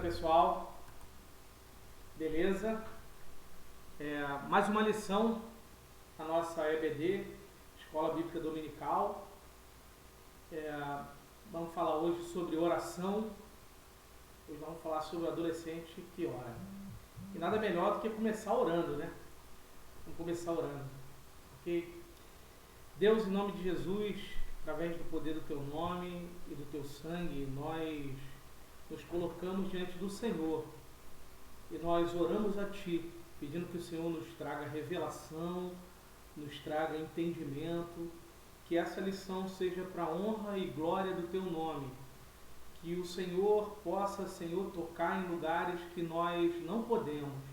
pessoal, beleza? Mais uma lição na nossa EBD, Escola Bíblica Dominical. Vamos falar hoje sobre oração. Hoje vamos falar sobre o adolescente que ora. E nada melhor do que começar orando, né? Vamos começar orando. Ok? Deus, em nome de Jesus, através do poder do Teu nome e do Teu sangue, nós nos colocamos diante do Senhor e nós oramos a Ti, pedindo que o Senhor nos traga revelação, nos traga entendimento, que essa lição seja para a honra e glória do Teu nome, que o Senhor possa, Senhor, tocar em lugares que nós não podemos,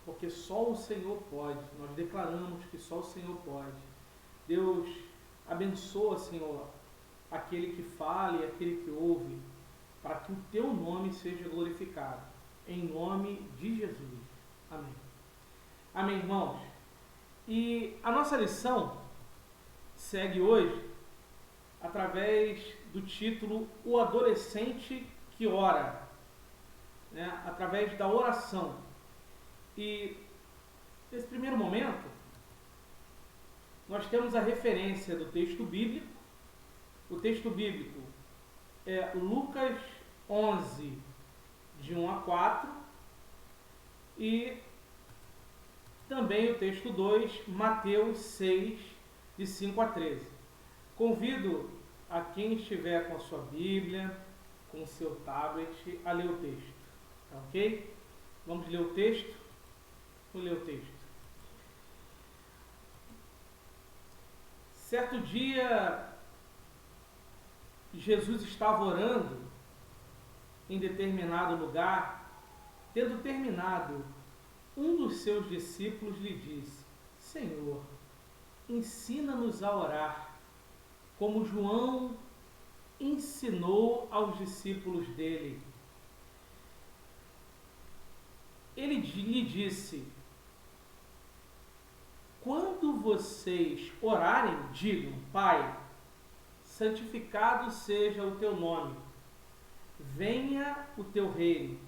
porque só o Senhor pode. Nós declaramos que só o Senhor pode. Deus, abençoa, Senhor, aquele que fala e aquele que ouve, para que o Teu nome seja glorificado. Em nome de Jesus. Amém. Amém, irmãos? E a nossa lição segue hoje através do título O Adolescente que Ora, né? Através da oração. E nesse primeiro momento, nós temos a referência do texto bíblico. O texto bíblico é Lucas 11, de 1 a 4, e também o texto 2, Mateus 6, de 5 a 13. Convido a quem estiver com a sua Bíblia, com o seu tablet, a ler o texto. Tá ok? Vamos ler o texto? Vou ler o texto. Certo dia, Jesus estava orando em determinado lugar. Tendo terminado, um dos seus discípulos lhe disse: Senhor, ensina-nos a orar, como João ensinou aos discípulos dele. Ele lhe disse: quando vocês orarem, digam: Pai, santificado seja o teu nome, venha o teu reino,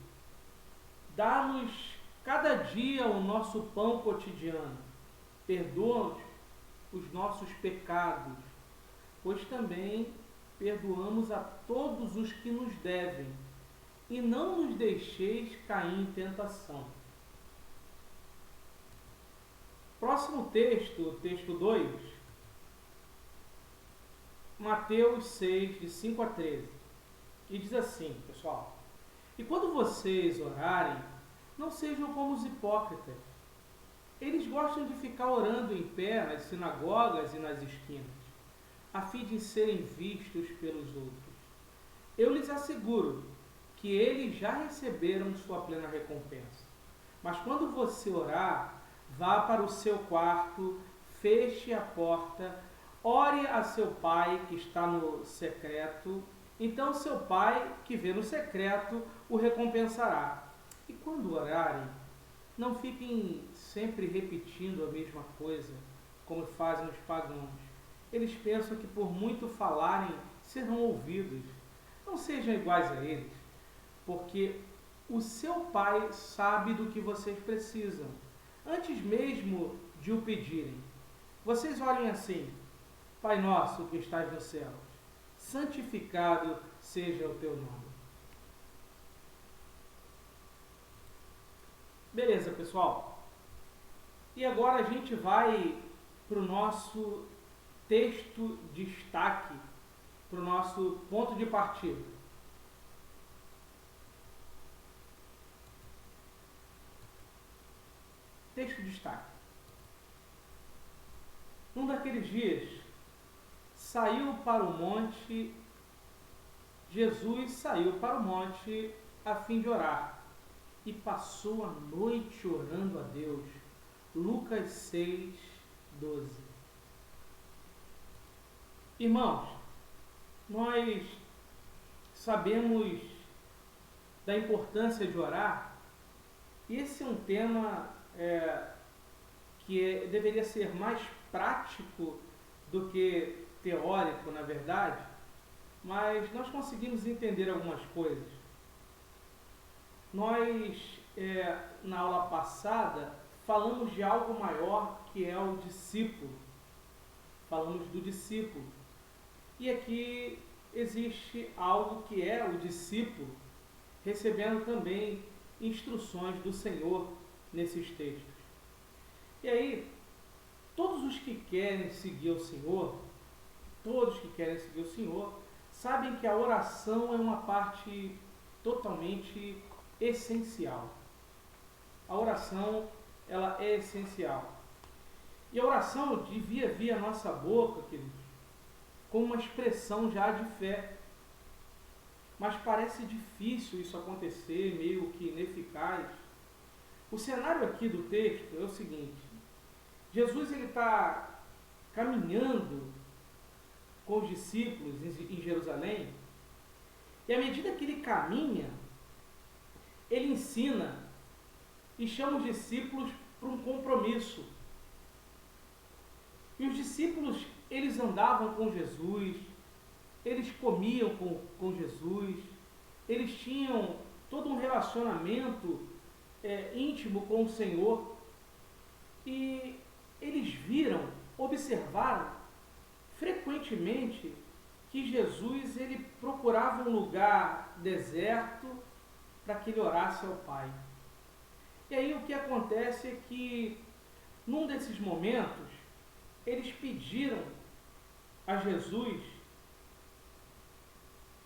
dá-nos cada dia o nosso pão cotidiano, perdoa-nos os nossos pecados, pois também perdoamos a todos os que nos devem, e não nos deixeis cair em tentação. Próximo texto, o texto 2, Mateus 6, de 5 a 13. E diz assim, pessoal: E quando vocês orarem, não sejam como os hipócritas. Eles gostam de ficar orando em pé nas sinagogas e nas esquinas, a fim de serem vistos pelos outros. Eu lhes asseguro que eles já receberam sua plena recompensa. Mas quando você orar, vá para o seu quarto, feche a porta, ore a seu pai que está no secreto. Então seu pai, que vê no secreto, o recompensará. E quando orarem, não fiquem sempre repetindo a mesma coisa, como fazem os pagãos. Eles pensam que por muito falarem, serão ouvidos. Não sejam iguais a eles, porque o seu pai sabe do que vocês precisam, antes mesmo de o pedirem. Vocês olhem assim: Pai nosso que estás nos céus, santificado seja o teu nome. Beleza, pessoal? E agora a gente vai para o nosso texto de destaque, para o nosso ponto de partida. Texto de destaque. Num daqueles dias, Jesus saiu para o monte a fim de orar, e passou a noite orando a Deus. Lucas 6, 12. Irmãos, nós sabemos da importância de orar, e esse é um tema que deveria ser mais prático do que teórico, na verdade, mas nós conseguimos entender algumas coisas. Nós, na aula passada, falamos de algo maior que é o discípulo. Falamos do discípulo. E aqui existe algo que é o discípulo, recebendo também instruções do Senhor nesses textos. E aí, todos os que querem seguir o Senhor, sabem que a oração é uma parte totalmente essencial. A oração, ela é essencial. E a oração devia vir à nossa boca, queridos, como uma expressão já de fé. Mas parece difícil isso acontecer, meio que ineficaz. O cenário aqui do texto é o seguinte: Jesus está caminhando com os discípulos em Jerusalém, e à medida que ele caminha, ele ensina e chama os discípulos para um compromisso. E os discípulos, eles andavam com Jesus, eles comiam com Jesus, eles tinham todo um relacionamento íntimo com o Senhor, e eles observaram frequentemente que Jesus ele procurava um lugar deserto para que ele orasse ao Pai. E aí o que acontece é que, num desses momentos, eles pediram a Jesus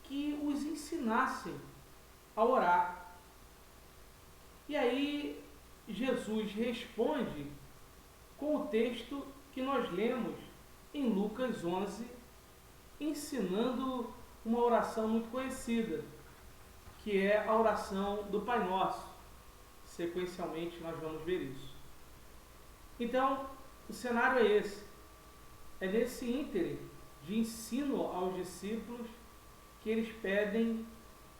que os ensinassem a orar. E aí Jesus responde com o texto que nós lemos em Lucas 11, ensinando uma oração muito conhecida, que é a oração do Pai Nosso. Sequencialmente nós vamos ver isso. Então, o cenário é esse. É nesse ínterim de ensino aos discípulos que eles pedem,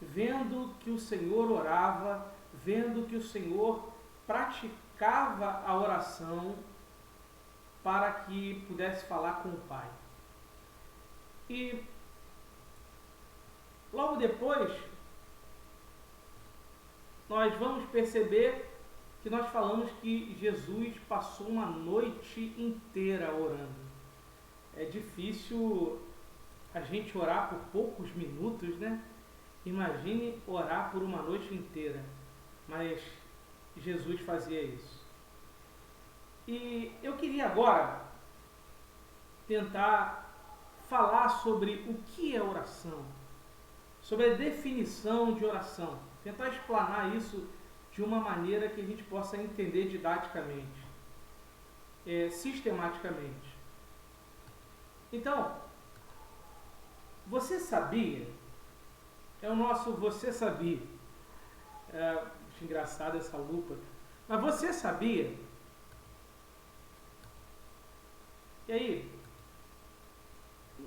vendo que o Senhor orava, vendo que o Senhor praticava a oração para que pudesse falar com o Pai. E logo depois, nós vamos perceber que nós falamos que Jesus passou uma noite inteira orando. É difícil a gente orar por poucos minutos, né? Imagine orar por uma noite inteira. Mas Jesus fazia isso. E eu queria agora tentar falar sobre o que é oração, sobre a definição de oração, tentar explanar isso de uma maneira que a gente possa entender didaticamente, sistematicamente. Então, você sabia? É o nosso você sabia. Acho engraçado essa lupa. Mas você sabia? E aí,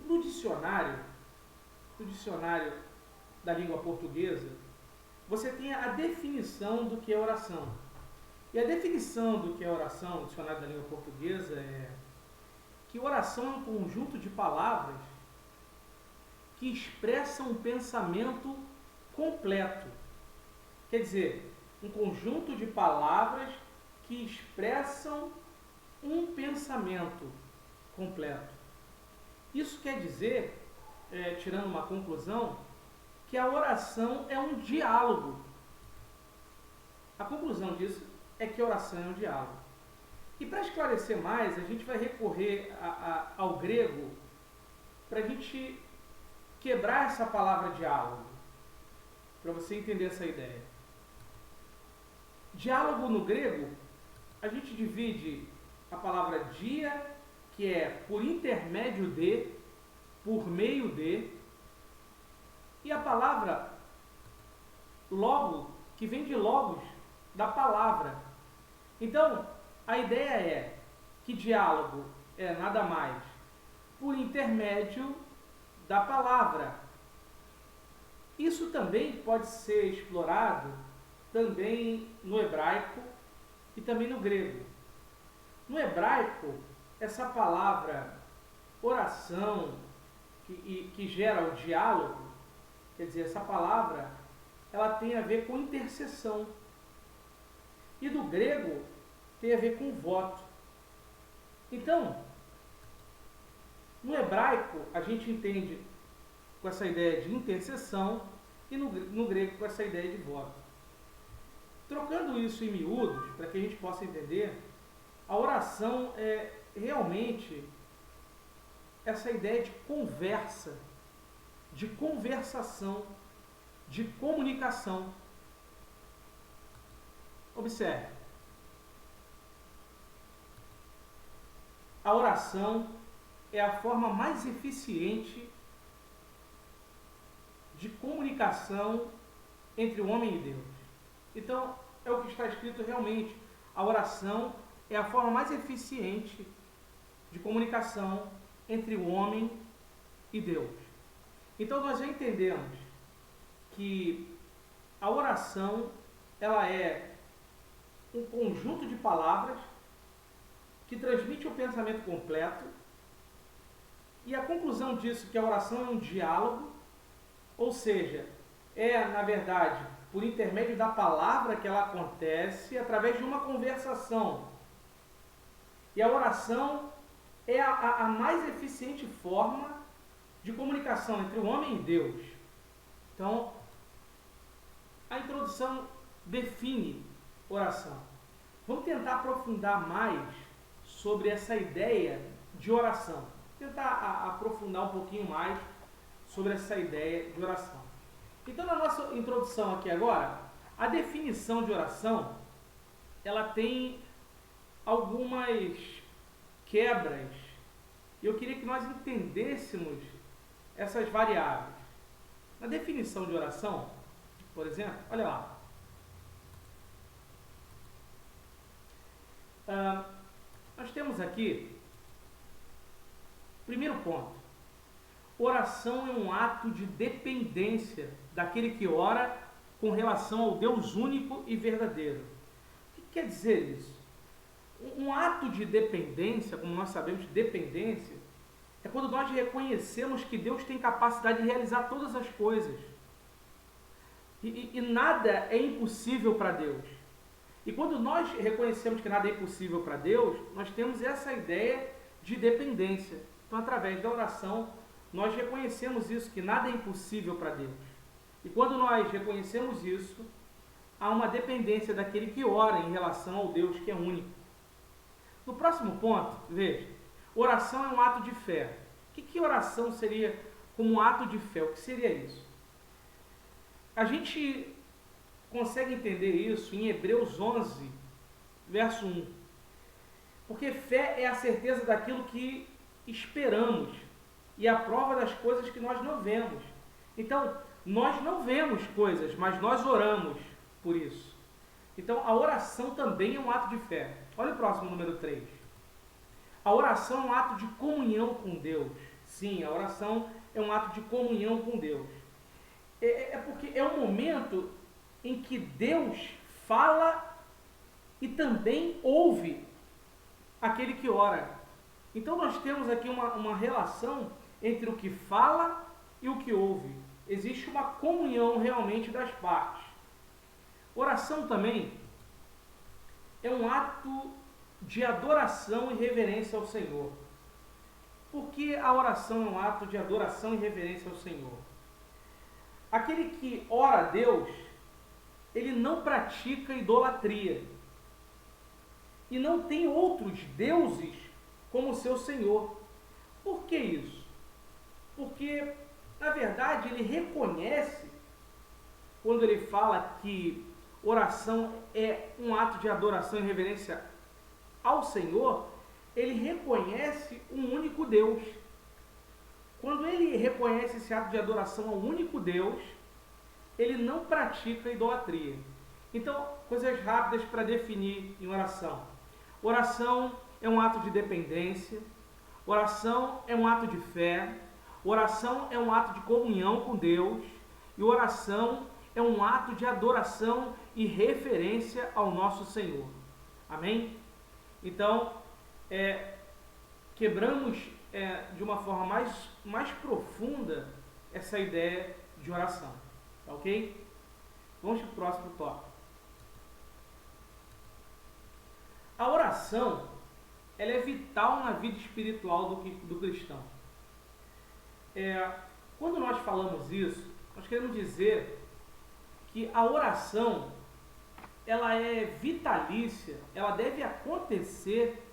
no dicionário da língua portuguesa, você tem a definição do que é oração. E a definição do que é oração no dicionário da língua portuguesa é que oração é um conjunto de palavras que expressam um pensamento completo. Quer dizer, um conjunto de palavras que expressam um pensamento completo. Isso quer dizer, tirando uma conclusão, que a oração é um diálogo. A conclusão disso é que a oração é um diálogo. E para esclarecer mais, a gente vai recorrer ao grego para a gente quebrar essa palavra diálogo, para você entender essa ideia. Diálogo no grego, a gente divide a palavra dia, que é por intermédio de, por meio de, e a palavra logo, que vem de logos, da palavra. Então, a ideia é que diálogo é nada mais por intermédio da palavra. Isso também pode ser explorado também no hebraico e também no grego. No hebraico, essa palavra oração, que gera o diálogo, quer dizer, essa palavra, ela tem a ver com intercessão. E do grego tem a ver com voto. Então, no hebraico, a gente entende com essa ideia de intercessão e no grego com essa ideia de voto. Trocando isso em miúdos, para que a gente possa entender, a oração é realmente essa ideia de conversa, de conversação, de comunicação. Observe. A oração é a forma mais eficiente de comunicação entre o homem e Deus. Então, é o que está escrito realmente. A oração é a forma mais eficiente de comunicação entre o homem e Deus. Então, nós já entendemos que a oração, ela é um conjunto de palavras que transmite o pensamento completo, e a conclusão disso, que a oração é um diálogo, ou seja, é, na verdade, por intermédio da palavra que ela acontece, através de uma conversação. E a oração é a mais eficiente forma de comunicação entre o homem e Deus. Então, a introdução define oração. Vamos tentar aprofundar mais sobre essa ideia de oração. Tentar aprofundar um pouquinho mais sobre essa ideia de oração. Então, na nossa introdução aqui agora, a definição de oração, ela tem algumas quebras. E eu queria que nós entendêssemos essas variáveis. Na definição de oração, por exemplo, olha lá. Nós temos aqui, primeiro ponto, oração é um ato de dependência daquele que ora com relação ao Deus único e verdadeiro. O que quer dizer isso? Um ato de dependência, como nós sabemos, dependência, é quando nós reconhecemos que Deus tem capacidade de realizar todas as coisas. E nada é impossível para Deus. E quando nós reconhecemos que nada é impossível para Deus, nós temos essa ideia de dependência. Então, através da oração, nós reconhecemos isso, que nada é impossível para Deus. E quando nós reconhecemos isso, há uma dependência daquele que ora em relação ao Deus que é único. No próximo ponto, veja, oração é um ato de fé. O que oração seria como um ato de fé? O que seria isso? A gente consegue entender isso em Hebreus 11, verso 1. Porque fé é a certeza daquilo que esperamos e a prova das coisas que nós não vemos. Então, nós não vemos coisas, mas nós oramos por isso. Então, a oração também é um ato de fé. Olha o próximo, número 3. A oração é um ato de comunhão com Deus. Sim, a oração é um ato de comunhão com Deus. É porque é um momento em que Deus fala e também ouve aquele que ora. Então nós temos aqui uma relação entre o que fala e o que ouve. Existe uma comunhão realmente das partes. Oração também é um ato de adoração e reverência ao Senhor. Por que a oração é um ato de adoração e reverência ao Senhor? Aquele que ora a Deus, ele não pratica idolatria. E não tem outros deuses como seu Senhor. Por que isso? Porque, na verdade, ele reconhece, quando ele fala que oração é um ato de adoração e reverência ao Senhor, ele reconhece um único Deus. Quando ele reconhece esse ato de adoração ao único Deus, ele não pratica idolatria. Então, coisas rápidas para definir em oração. Oração é um ato de dependência, oração é um ato de fé, oração é um ato de comunhão com Deus, e oração é um ato de adoração e referência ao nosso Senhor. Amém? Então, quebramos de uma forma mais profunda essa ideia de oração. Tá ok? Vamos para o próximo tópico. A oração, ela é vital na vida espiritual do cristão. Quando nós falamos isso, nós queremos dizer que a oração, ela é vitalícia, ela deve acontecer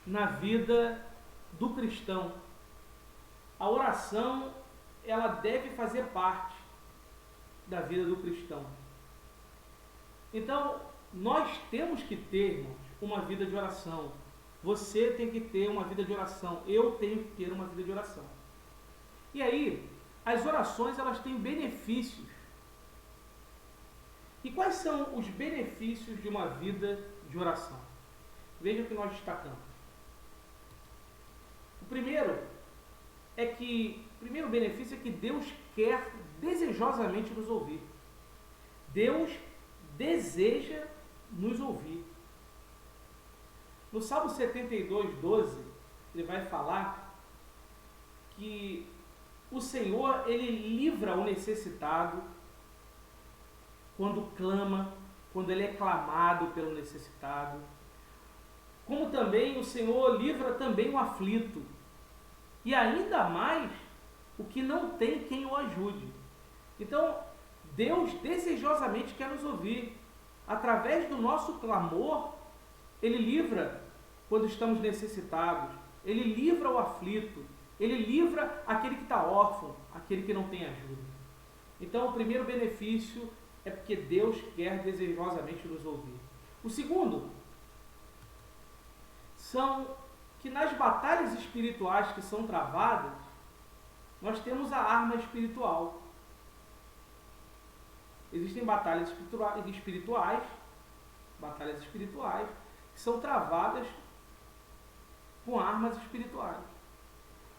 na vida do cristão. A oração, ela deve fazer parte da vida do cristão. Então, nós temos que ter, irmãos, uma vida de oração. Você tem que ter uma vida de oração. Eu tenho que ter uma vida de oração. E aí, as orações, elas têm benefícios. E quais são os benefícios de uma vida de oração? Veja o que nós destacamos. O primeiro benefício é que Deus quer desejosamente nos ouvir. Deus deseja nos ouvir. No Salmo 72, 12, ele vai falar que o Senhor, ele livra o necessitado quando clama, quando ele é clamado pelo necessitado. Como também o Senhor livra também o aflito. E ainda mais o que não tem quem o ajude. Então, Deus desejosamente quer nos ouvir. Através do nosso clamor, Ele livra quando estamos necessitados. Ele livra o aflito. Ele livra aquele que está órfão, aquele que não tem ajuda. Então, o primeiro benefício é porque Deus quer desejosamente nos ouvir. O segundo são que nas batalhas espirituais que são travadas, nós temos a arma espiritual. Existem batalhas espirituais que são travadas com armas espirituais.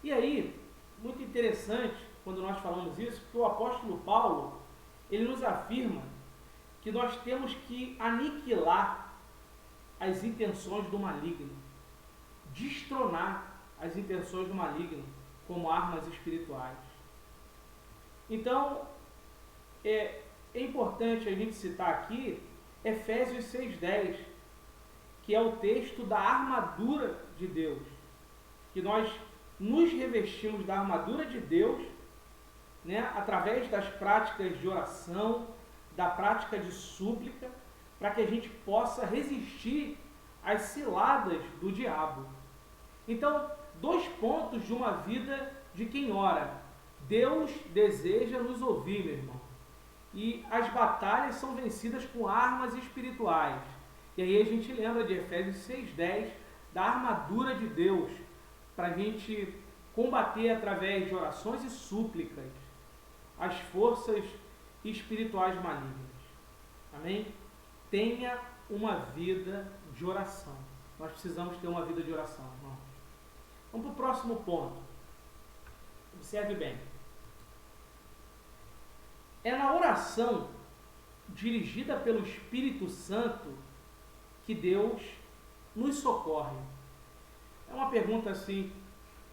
E aí, muito interessante, quando nós falamos isso, que o apóstolo Paulo, ele nos afirma que nós temos que aniquilar as intenções do maligno, destronar as intenções do maligno como armas espirituais. Então, é importante a gente citar aqui Efésios 6,10, que é o texto da armadura de Deus, que nós nos revestimos da armadura de Deus, né, através das práticas de oração, da prática de súplica, para que a gente possa resistir às ciladas do diabo. Então, 2 pontos de uma vida de quem ora. Deus deseja nos ouvir, meu irmão. E as batalhas são vencidas com armas espirituais. E aí a gente lembra de Efésios 6,10, da armadura de Deus, para a gente combater através de orações e súplicas as forças espirituais malignas. Amém? Tenha uma vida de oração. Nós precisamos ter uma vida de oração, irmãos. Vamos para o próximo ponto. Observe bem. É na oração dirigida pelo Espírito Santo que Deus nos socorre. É uma pergunta assim,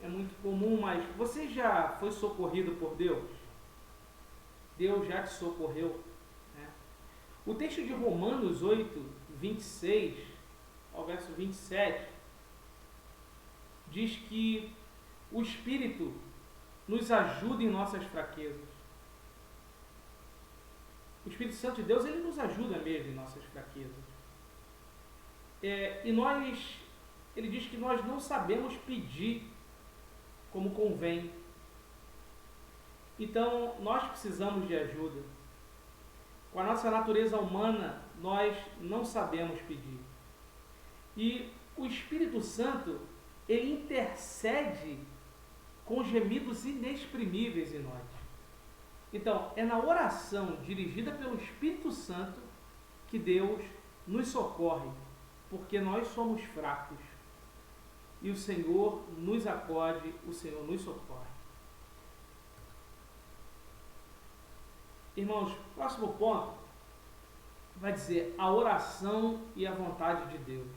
é muito comum, mas você já foi socorrido por Deus? Deus já te socorreu? Né? O texto de Romanos 8, 26 ao verso 27 diz que o Espírito nos ajuda em nossas fraquezas. O Espírito Santo de Deus, ele nos ajuda mesmo em nossas fraquezas. Ele diz que nós não sabemos pedir como convém. Então, nós precisamos de ajuda. Com a nossa natureza humana, nós não sabemos pedir. E o Espírito Santo, ele intercede com gemidos inexprimíveis em nós. Então, é na oração dirigida pelo Espírito Santo que Deus nos socorre, porque nós somos fracos. E o Senhor nos acode, o Senhor nos socorre. Irmãos, próximo ponto vai dizer a oração e a vontade de Deus.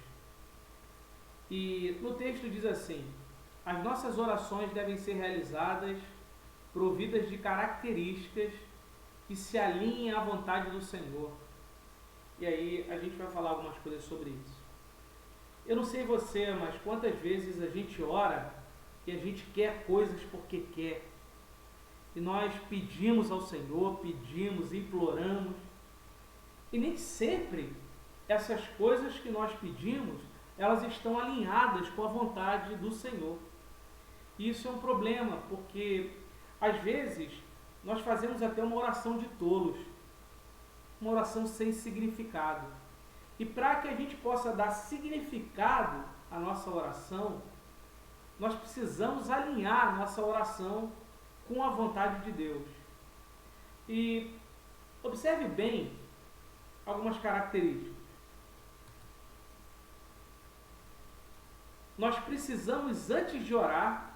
E no texto diz assim: as nossas orações devem ser realizadas providas de características e se alinhem à vontade do Senhor. E aí a gente vai falar algumas coisas sobre isso. Eu não sei você, mas quantas vezes a gente ora e a gente quer coisas porque quer. E nós pedimos ao Senhor, pedimos, imploramos. E nem sempre essas coisas que nós pedimos, elas estão alinhadas com a vontade do Senhor. E isso é um problema, porque às vezes nós fazemos até uma oração de tolos, uma oração sem significado. E para que a gente possa dar significado à nossa oração, nós precisamos alinhar a nossa oração com a vontade de Deus. E observe bem algumas características. Nós precisamos, antes de orar,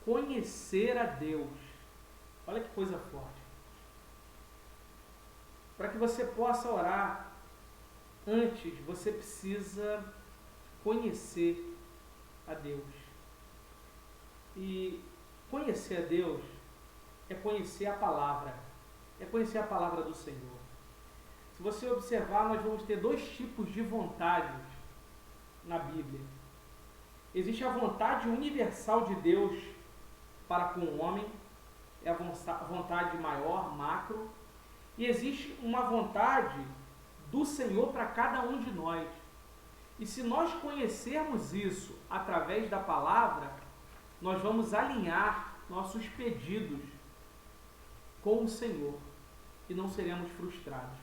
conhecer a Deus. Olha que coisa forte. Para que você possa orar, antes você precisa conhecer a Deus. E conhecer a Deus é conhecer a palavra. É conhecer a palavra do Senhor. Se você observar, nós vamos ter dois tipos de vontades na Bíblia. Existe a vontade universal de Deus para com o homem, é a vontade maior, macro, e existe uma vontade do Senhor para cada um de nós. E se nós conhecermos isso através da palavra, nós vamos alinhar nossos pedidos com o Senhor e não seremos frustrados.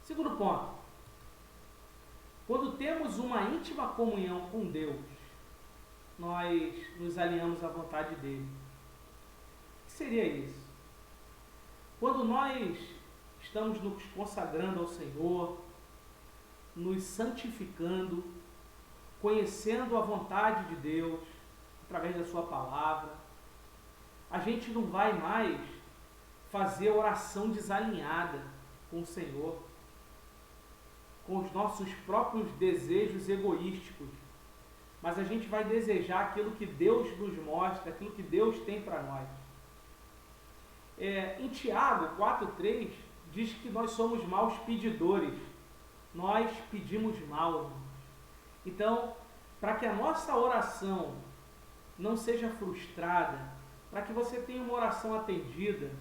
Segundo ponto, quando temos uma íntima comunhão com Deus, nós nos alinhamos à vontade dele. O que seria isso? Quando nós estamos nos consagrando ao Senhor, nos santificando, conhecendo a vontade de Deus, através da sua palavra, a gente não vai mais fazer oração desalinhada com o Senhor, com os nossos próprios desejos egoísticos, mas a gente vai desejar aquilo que Deus nos mostra, aquilo que Deus tem para nós. Em Tiago 4,3 diz que nós somos maus pedidores, nós pedimos mal, irmãos. Então, para que a nossa oração não seja frustrada, para que você tenha uma oração atendida,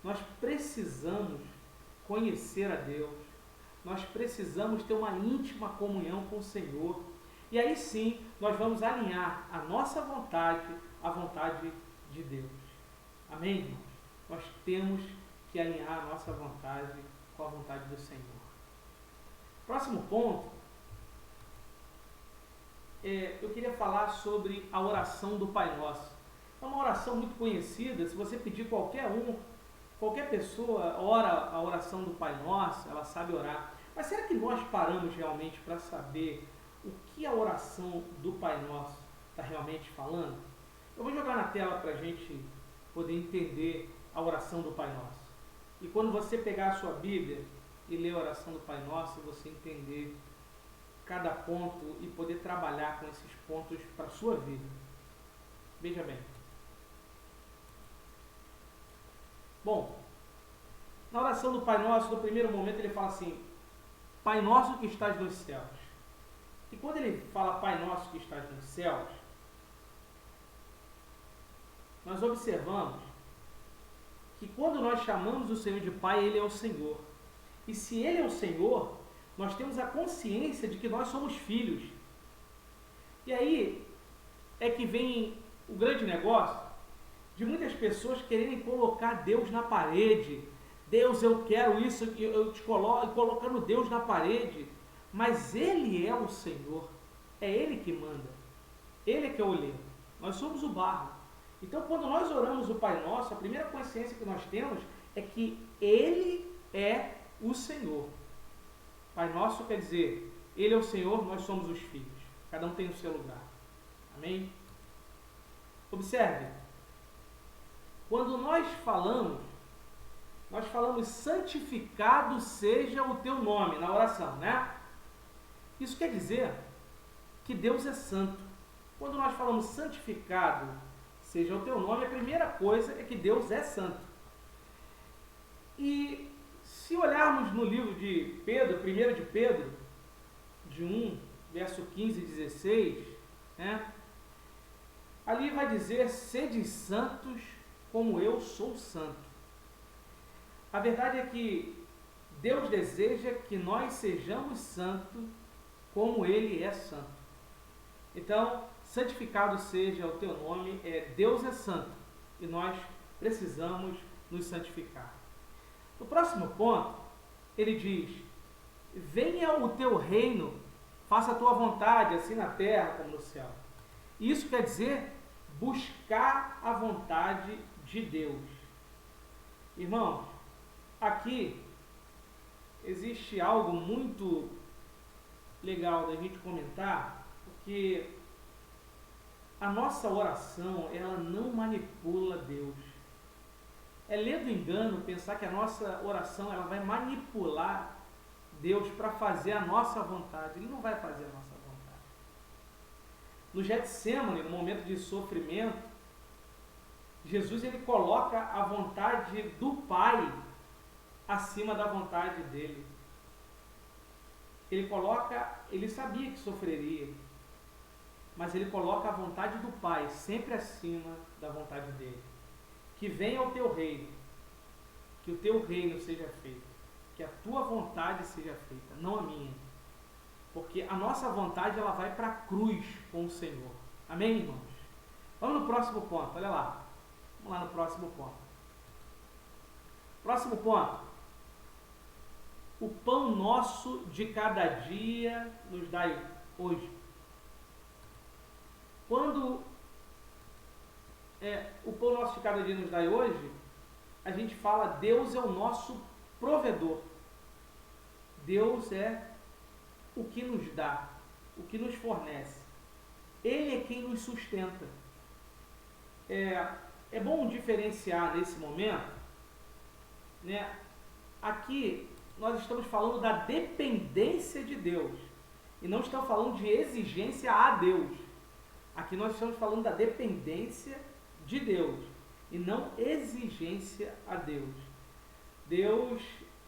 nós precisamos conhecer a Deus, nós precisamos ter uma íntima comunhão com o Senhor, e aí sim nós vamos alinhar a nossa vontade à vontade de Deus. Amém, irmãos? Nós temos que alinhar a nossa vontade com a vontade do Senhor. Próximo ponto, eu queria falar sobre a oração do Pai Nosso. É uma oração muito conhecida. Se você pedir qualquer pessoa ora a oração do Pai Nosso, ela sabe orar. Mas será que nós paramos realmente para saber o que a oração do Pai Nosso está realmente falando? Eu vou jogar na tela para a gente poder entender a oração do Pai Nosso. E quando você pegar a sua Bíblia e ler a oração do Pai Nosso, você entender cada ponto e poder trabalhar com esses pontos para a sua vida. Veja bem. Bom, na oração do Pai Nosso, no primeiro momento, ele fala assim: Pai Nosso que estás nos céus. E quando ele fala Pai Nosso que estás nos céus, nós observamos que quando nós chamamos o Senhor de Pai, Ele é o Senhor. E se Ele é o Senhor, nós temos a consciência de que nós somos filhos. E aí é que vem o grande negócio de muitas pessoas quererem colocar Deus na parede. Deus, eu quero isso, eu te coloco, colocando Deus na parede. Mas Ele é o Senhor. É Ele que manda. Ele é que é o oleiro. Nós somos o barro. Então, quando nós oramos o Pai Nosso, a primeira consciência que nós temos é que Ele é o Senhor. Pai Nosso quer dizer, Ele é o Senhor, nós somos os filhos. Cada um tem o seu lugar. Amém? Observe. Quando nós falamos santificado seja o teu nome na oração, né? Isso quer dizer que Deus é santo. Quando nós falamos santificado seja o teu nome, a primeira coisa é que Deus é santo. E se olharmos no livro de Pedro, 1 de Pedro, de 1, verso 15 e 16, né? Ali vai dizer: sede santos como eu sou santo. A verdade é que Deus deseja que nós sejamos santos como Ele é santo. Então, santificado seja o teu nome, Deus é santo e nós precisamos nos santificar. No próximo ponto, ele diz: venha o teu reino, faça a tua vontade, assim na terra como no céu. Isso quer dizer buscar a vontade de Deus. Irmãos, aqui existe algo muito legal da gente comentar, porque a nossa oração, ela não manipula Deus. É ler do engano pensar que a nossa oração ela vai manipular Deus para fazer a nossa vontade. Ele não vai fazer a nossa vontade. No Getsêmani, no momento de sofrimento, Jesus ele coloca a vontade do Pai acima da vontade dele. Ele sabia que sofreria, mas ele coloca a vontade do Pai sempre acima da vontade dele. Que venha o teu reino, que o teu reino seja feito, que a tua vontade seja feita, não a minha. Porque a nossa vontade ela vai para a cruz com o Senhor. Amém, irmãos? Vamos no próximo ponto, olha lá. Vamos lá no próximo ponto. Próximo ponto. O pão nosso de cada dia nos dai hoje. Quando o pão nosso de cada dia nos dai hoje, a gente fala Deus é o nosso provedor. Deus é o que nos dá, o que nos fornece. Ele é quem nos sustenta. É bom diferenciar nesse momento, né? Aqui nós estamos falando da dependência de Deus e não estamos falando de exigência a Deus. Aqui nós estamos falando da dependência de Deus e não exigência a Deus. Deus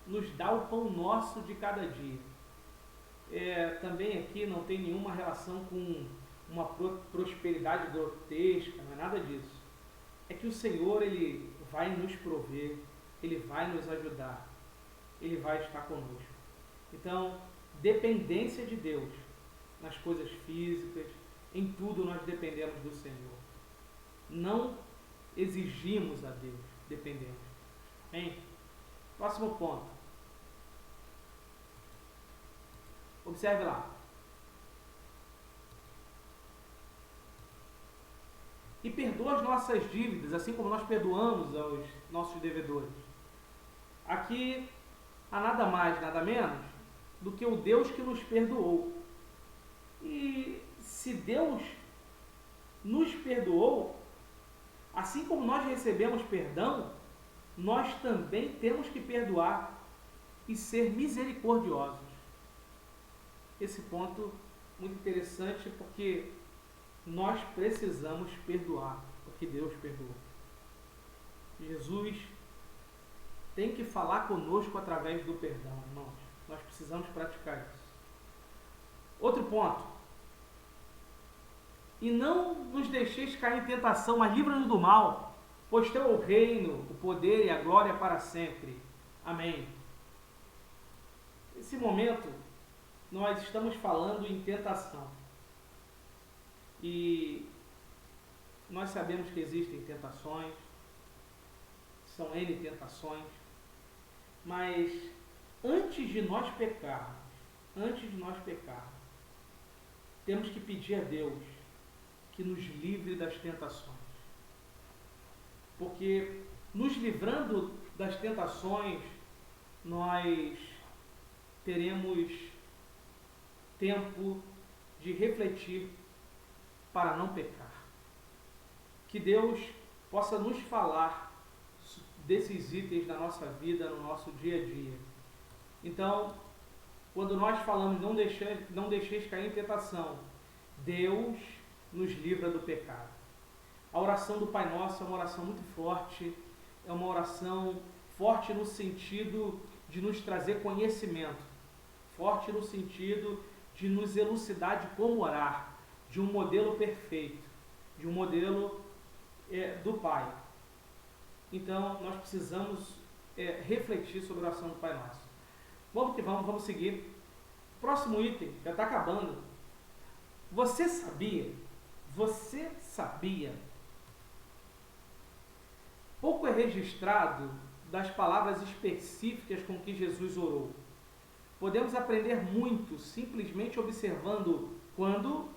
nos dá o pão nosso de cada dia. Também aqui não tem nenhuma relação com uma prosperidade grotesca, não é nada disso. É que o Senhor ele vai nos prover, Ele vai nos ajudar, Ele vai estar conosco. Então, dependência de Deus nas coisas físicas, em tudo nós dependemos do Senhor. Não exigimos a Deus, dependemos. Amém? Próximo ponto. Observe lá. E perdoa as nossas dívidas, assim como nós perdoamos aos nossos devedores. Aqui há nada mais, nada menos do que o Deus que nos perdoou. E se Deus nos perdoou, assim como nós recebemos perdão, nós também temos que perdoar e ser misericordiosos. Esse ponto muito interessante porque nós precisamos perdoar, porque Deus perdoou. Jesus tem que falar conosco através do perdão, irmãos. Nós precisamos praticar isso. Outro ponto. E não nos deixeis cair em tentação, mas livra-nos do mal, pois teu é o reino, o poder e a glória para sempre. Amém. Nesse momento, nós estamos falando em tentação. E nós sabemos que existem tentações, são N tentações, mas antes de nós pecarmos, temos que pedir a Deus que nos livre das tentações. Porque nos livrando das tentações, nós teremos tempo de refletir para não pecar. Que Deus possa nos falar desses itens da nossa vida, no nosso dia a dia. Então, quando nós falamos não deixeis cair em tentação, Deus nos livra do pecado. A oração do Pai Nosso é uma oração muito forte, é uma oração forte no sentido de nos trazer conhecimento, forte no sentido de nos elucidar de como orar, de um modelo perfeito, de um modelo do Pai. Então, nós precisamos refletir sobre a oração do Pai Nosso. Vamos que vamos seguir. Próximo item, já está acabando. Você sabia? Pouco é registrado das palavras específicas com que Jesus orou. Podemos aprender muito simplesmente observando quando,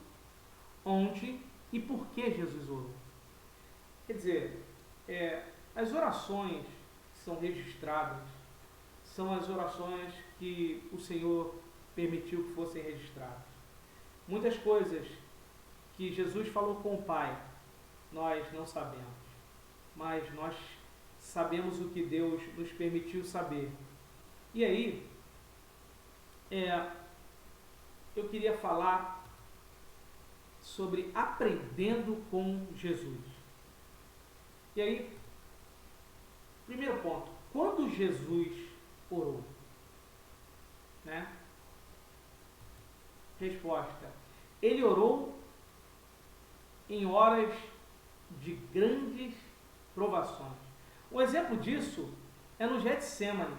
onde e por que Jesus orou. Quer dizer, as orações que são registradas são as orações que o Senhor permitiu que fossem registradas. Muitas coisas que Jesus falou com o Pai, nós não sabemos, mas nós sabemos o que Deus nos permitiu saber. E aí, eu queria falar sobre aprendendo com Jesus. E aí, primeiro ponto, quando Jesus orou? Né? Resposta: ele orou em horas de grandes provações. Um exemplo disso é no Getsêmani.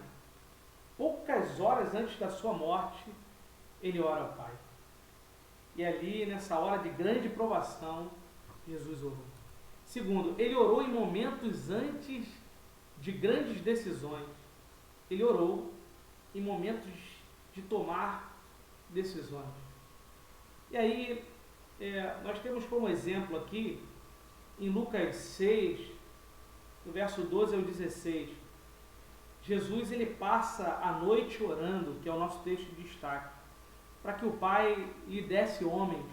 Poucas horas antes da sua morte, ele ora ao Pai. E ali, nessa hora de grande provação, Jesus orou. Segundo, ele orou em momentos antes de grandes decisões. Ele orou em momentos de tomar decisões. E aí, nós temos como exemplo aqui, em Lucas 6, no verso 12 ao 16, Jesus ele passa a noite orando, que é o nosso texto de destaque, para que o Pai lhe desse homens.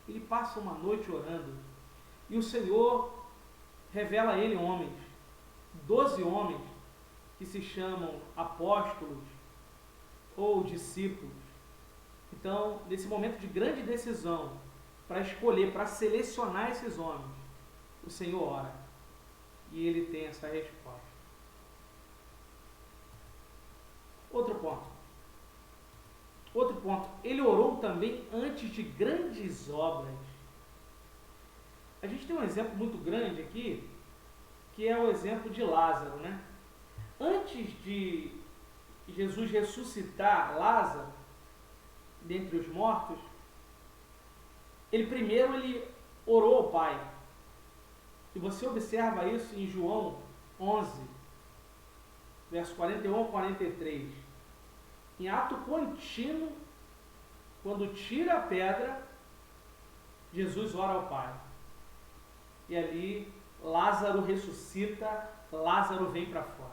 Ele passa uma noite orando, e o Senhor revela a ele homens, 12 homens, que se chamam apóstolos ou discípulos. Então, nesse momento de grande decisão, para escolher, para selecionar esses homens, o Senhor ora. E ele tem essa resposta. Outro ponto. Ele orou também antes de grandes obras. A gente tem um exemplo muito grande aqui, que é o exemplo de Lázaro, né? Antes de Jesus ressuscitar Lázaro dentre os mortos, ele orou ao Pai. E você observa isso em João 11, verso 41 ao 43. Em ato contínuo, quando tira a pedra, Jesus ora ao Pai. E ali Lázaro ressuscita, Lázaro vem para fora.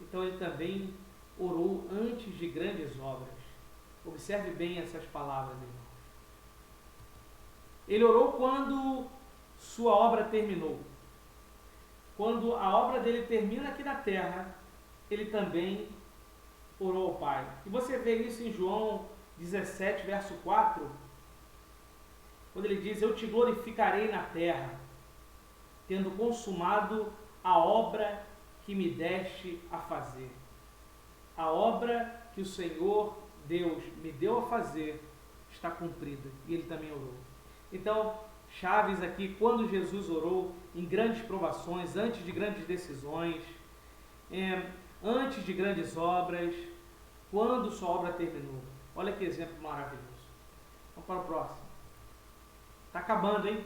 Então ele também orou antes de grandes obras. Observe bem essas palavras, irmãos. Ele orou quando sua obra terminou. Quando a obra dele termina aqui na terra, ele também orou ao Pai. E você vê isso em João 17, verso 4, quando ele diz: eu te glorificarei na terra, tendo consumado a obra que me deste a fazer. A obra que o Senhor Deus me deu a fazer está cumprida. E ele também orou. Então, chaves aqui, quando Jesus orou em grandes provações, antes de grandes decisões, antes de grandes obras, quando sua obra terminou. Olha que exemplo maravilhoso. Vamos para o próximo. Está acabando, hein?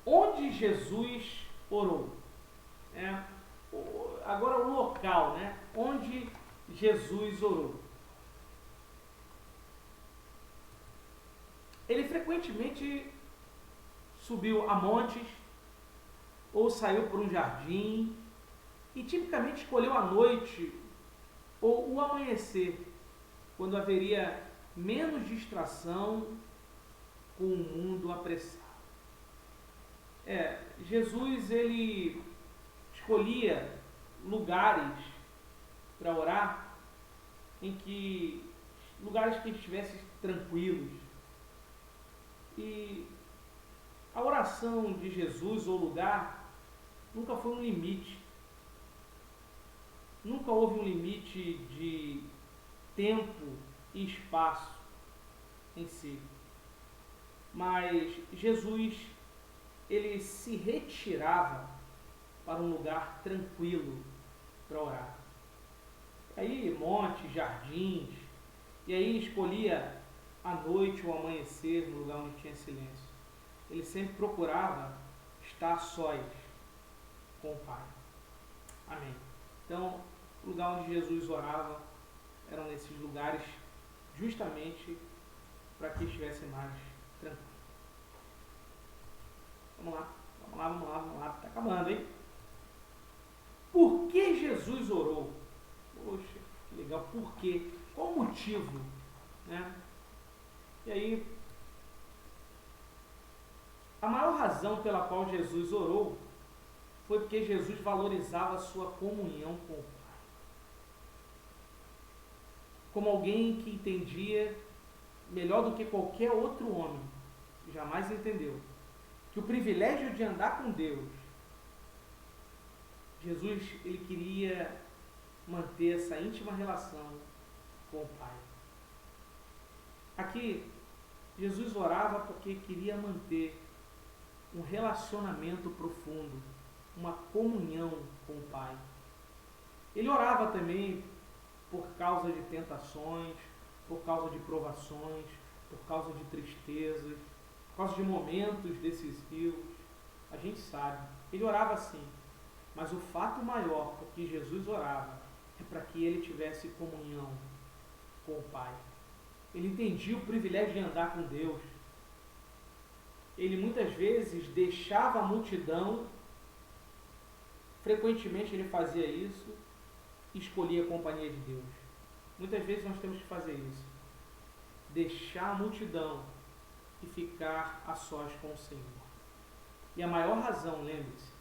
Onde Jesus orou? Agora o local, né? Onde Jesus orou. Ele frequentemente subiu a montes ou saiu por um jardim e tipicamente escolheu a noite ou o amanhecer, quando haveria menos distração com o mundo apressado. Jesus ele escolhia lugares para orar, lugares que estivessem tranquilos. E a oração de Jesus ou lugar nunca foi um limite. nunca houve um limite de tempo e espaço em si. Mas Jesus, ele se retirava para um lugar tranquilo para orar. Aí montes, jardins, e aí escolhia a noite ou o amanhecer no lugar onde tinha silêncio. Ele sempre procurava estar a sós com o Pai. Amém. Então, o lugar onde Jesus orava eram nesses lugares justamente para que estivesse mais tranquilo. Vamos lá. Está acabando, hein? Por que Jesus orou? Poxa, que legal. Por quê? Qual o motivo? Né? E aí, a maior razão pela qual Jesus orou foi porque Jesus valorizava a sua comunhão com o Pai. Como alguém que entendia melhor do que qualquer outro homem, jamais entendeu, que o privilégio de andar com Deus, Jesus, ele queria manter essa íntima relação com o Pai. Aqui, Jesus orava porque queria manter um relacionamento profundo, uma comunhão com o Pai. Ele orava também por causa de tentações, por causa de provações, por causa de tristezas, por causa de momentos decisivos. A gente sabe, ele orava sim, mas o fato maior por que Jesus orava é para que ele tivesse comunhão com o Pai. Ele entendia o privilégio de andar com Deus. Ele muitas vezes deixava a multidão, frequentemente ele fazia isso, e escolhia a companhia de Deus. Muitas vezes nós temos que fazer isso. Deixar a multidão e ficar a sós com o Senhor. E a maior razão, lembre-se,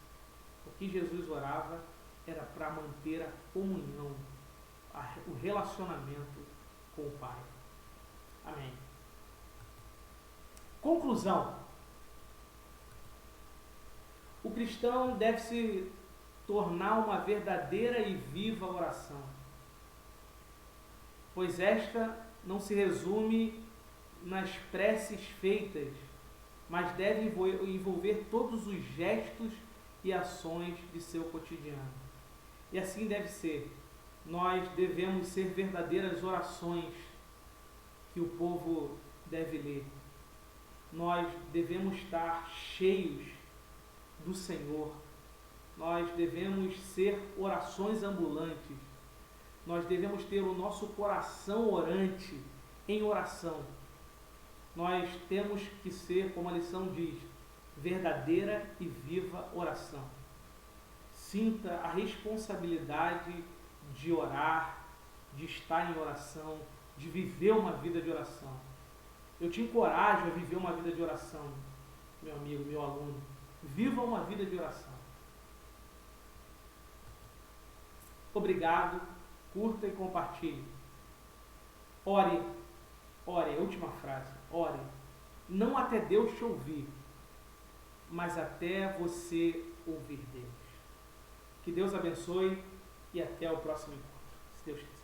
por que Jesus orava era para manter a comunhão, o relacionamento com o Pai. Amém. Conclusão. O cristão deve se tornar uma verdadeira e viva oração, pois esta não se resume nas preces feitas, mas deve envolver todos os gestos e ações de seu cotidiano. E assim deve ser. Nós devemos ser verdadeiras orações que o povo deve ler. Nós devemos estar cheios do Senhor. Nós devemos ser orações ambulantes. Nós devemos ter o nosso coração orante em oração. Nós temos que ser, como a lição diz, verdadeira e viva oração. Sinta a responsabilidade de orar, de estar em oração, de viver uma vida de oração. Eu te encorajo a viver uma vida de oração, meu amigo, meu aluno. Viva uma vida de oração. Obrigado, curta e compartilhe. Ore, a última frase, ore, não até Deus te ouvir, mas até você ouvir Deus. Que Deus abençoe e até o próximo encontro, se Deus quiser.